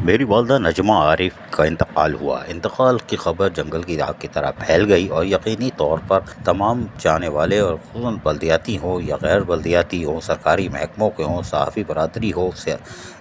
میری والدہ نجمہ عارف کا انتقال ہوا۔ انتقال کی خبر جنگل کی آگ کی طرح پھیل گئی اور یقینی طور پر تمام جانے والے، اور خصوصاً بلدیاتی ہوں یا غیر بلدیاتی ہوں، سرکاری محکموں کے ہوں، صحافی برادری ہو،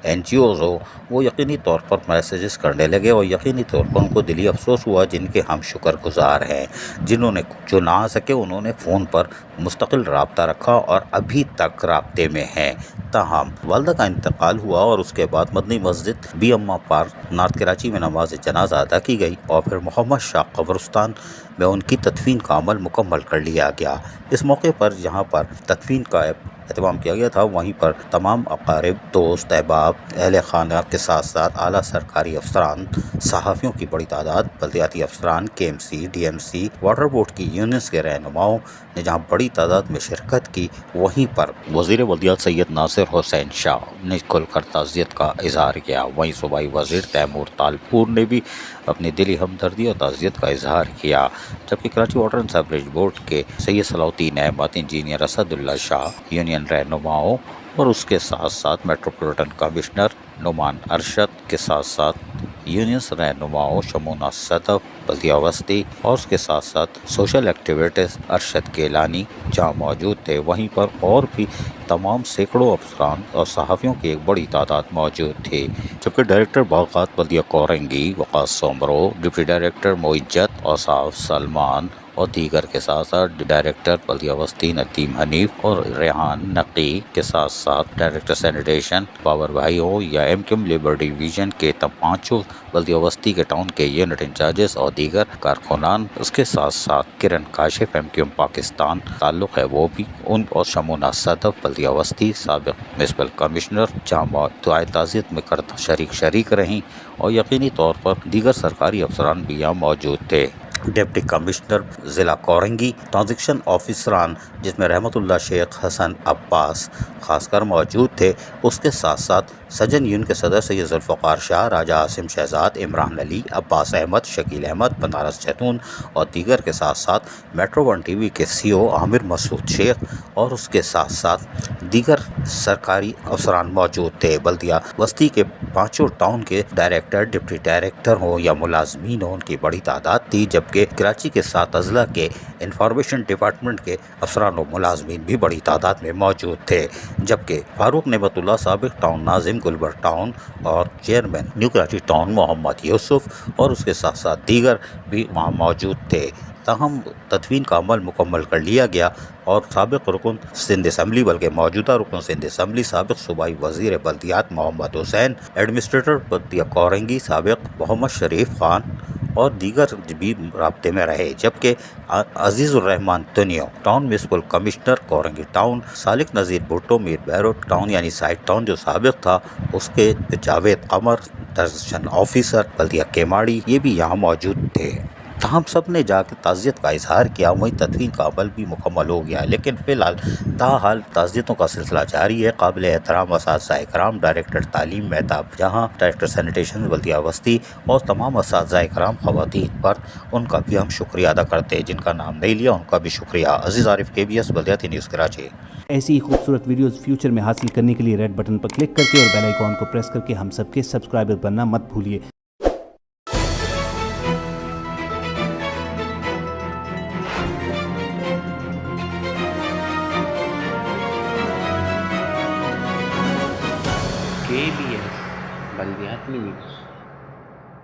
NGOs ہو، وہ یقینی طور پر میسیجز کرنے لگے اور یقینی طور پر ان کو دلی افسوس ہوا، جن کے ہم شکر گزار ہیں۔ جنہوں نے جو نہ آ سکے انہوں نے فون پر مستقل رابطہ رکھا اور ابھی تک رابطے میں ہیں۔ تاہم والدہ کا انتقال ہوا اور اس کے بعد مدنی مسجد بی اماں پارک نارتھ کراچی میں نماز جنازہ ادا کی گئی اور پھر محمد شاہ قبرستان میں ان کی تدفین کا عمل مکمل کر لیا گیا۔ اس موقع پر جہاں پر تدفین کا اہتمام کیا گیا تھا، وہیں پر تمام اقارب، دوست، احباب، اہل خانہ کے ساتھ ساتھ اعلیٰ سرکاری افسران، صحافیوں کی بڑی تعداد، بلدیاتی افسران، KMC، DMC، واٹر بورڈ کی یونینز کے رہنماؤں نے جہاں بڑی تعداد میں شرکت کی، وہیں پر وزیر بلدیات سید ناصر حسین شاہ نے کھل کر تعزیت کا اظہار کیا۔ وہیں صوبائی وزیر تیمور تالپور نے بھی اپنی دلی ہمدردی اور تعزیت کا اظہار کیا، جبکہ Karachi water and sewerage board کے سید صلاح الدین احمد، انجینئر اسد اللہ شاہ، یونین رہنماؤں اور اس کے ساتھ ساتھ میٹروپولیٹن کمشنر نعمان ارشد کے ساتھ ساتھ یونینز رہنماؤں شمونا صدف، بلدیہ وسطی اور اس کے ساتھ ساتھ سوشل ایکٹیویٹیز ارشد کیلانی جہاں موجود تھے، وہیں پر اور بھی تمام سینکڑوں افسران اور صحافیوں کی ایک بڑی تعداد موجود تھی، جبکہ ڈائریکٹر باغات بلدیہ کورنگی وقاص سومرو، ڈپٹی ڈائریکٹر معجت اوصاف سلمان اور دیگر کے ساتھ ساتھ ڈائریکٹر بلدیہ وسطی ندیم حنیف اور ریحان نقی کے ساتھ ساتھ ڈائریکٹر سینیٹیشن باور بھائی ہو یا MQM لیبر ڈویژن کے پانچوں بلدیہ وسطی کے ٹاؤن کے یونٹ انچارجز اور دیگر کارکنان، اس کے ساتھ ساتھ کرن کاشف MQM پاکستان تعلق ہے وہ بھی، ان اور شمونا صدف بلدیہ وسطی سابق میونسپل کمشنر جہاں دعائے تعزیت میں شریک رہیں، اور یقینی طور پر دیگر سرکاری افسران بھی یہاں موجود تھے۔ ڈپٹی کمشنر ضلع کورنگی، ٹرانزیکشن آفیسران جس میں رحمت اللہ شیخ حسن عباس خاص کر موجود تھے، اس کے ساتھ ساتھ سجن یون کے صدر سید ذوالفقار شاہ، راجہ عاصم شہزاد، عمران علی، عباس احمد، شکیل احمد، بنارس جیتون اور دیگر کے ساتھ ساتھ میٹرو 1 TV کے CO عامر مسعود شیخ اور اس کے ساتھ ساتھ دیگر سرکاری افسران موجود تھے۔ بلدیہ وسطی کے پانچوں ٹاؤن کے ڈائریکٹر، ڈپٹی ڈائریکٹر ہوں یا ملازمین ہوں، ان کی بڑی تعداد تھی، جبکہ کراچی کے 7 اضلاع کے انفارمیشن ڈپارٹمنٹ کے افسران و ملازمین بھی بڑی تعداد میں موجود تھے، جبکہ فاروق نعمت اللہ سابق ٹاؤن ناظم گلبر ٹاؤن اور چیئرمین نیو کراچی ٹاؤن محمد یوسف اور اس کے ساتھ ساتھ دیگر بھی وہاں موجود تھے۔ تاہم تدفین کا عمل مکمل کر لیا گیا اور سابق رکن سندھ اسمبلی بلکہ موجودہ رکن سندھ اسمبلی سابق صوبائی وزیر بلدیات محمد حسین، ایڈمنسٹریٹر بلدیہ کورنگی سابق محمد شریف خان اور دیگر بھی رابطے میں رہے، جبکہ Aziz ur-Rahman Tunio town municipal commissioner Korangi town, Salik Nazir Bhutto میر بیرو ٹاؤن یعنی سائٹ ٹاؤن جو سابق تھا اس کے، جاوید قمر ٹرانزیکشن آفیسر بلدیہ کیماڑی، یہ بھی یہاں موجود تھے۔ تاہم سب نے جا کے تعزیت کا اظہار کیا، وہیں تدفین کا عمل بھی مکمل ہو گیا، لیکن فی الحال تاحال تعزیتوں کا سلسلہ جاری ہے۔ قابل احترام اساتذہ اکرام، ڈائریکٹر تعلیم مہتاب جہاں، ڈائریکٹر سینیٹیشن بلدیہ وسطی اور تمام اساتذہ اکرام، خواتین پر ان کا بھی ہم شکریہ ادا کرتے ہیں، جن کا نام نہیں لیا ان کا بھی شکریہ۔ عزیز عارف، KBS بلدیاتی نیوز کراچی۔ ایسی ہی خوبصورت ویڈیوز فیوچر میں حاصل کرنے کے لیے ریڈ بٹن پر کلک کر کے اور بیل آئیکن کو پریس کر کے ہم سب کے سبسکرائبر بننا مت بھولیے۔ KBS بلدیات news.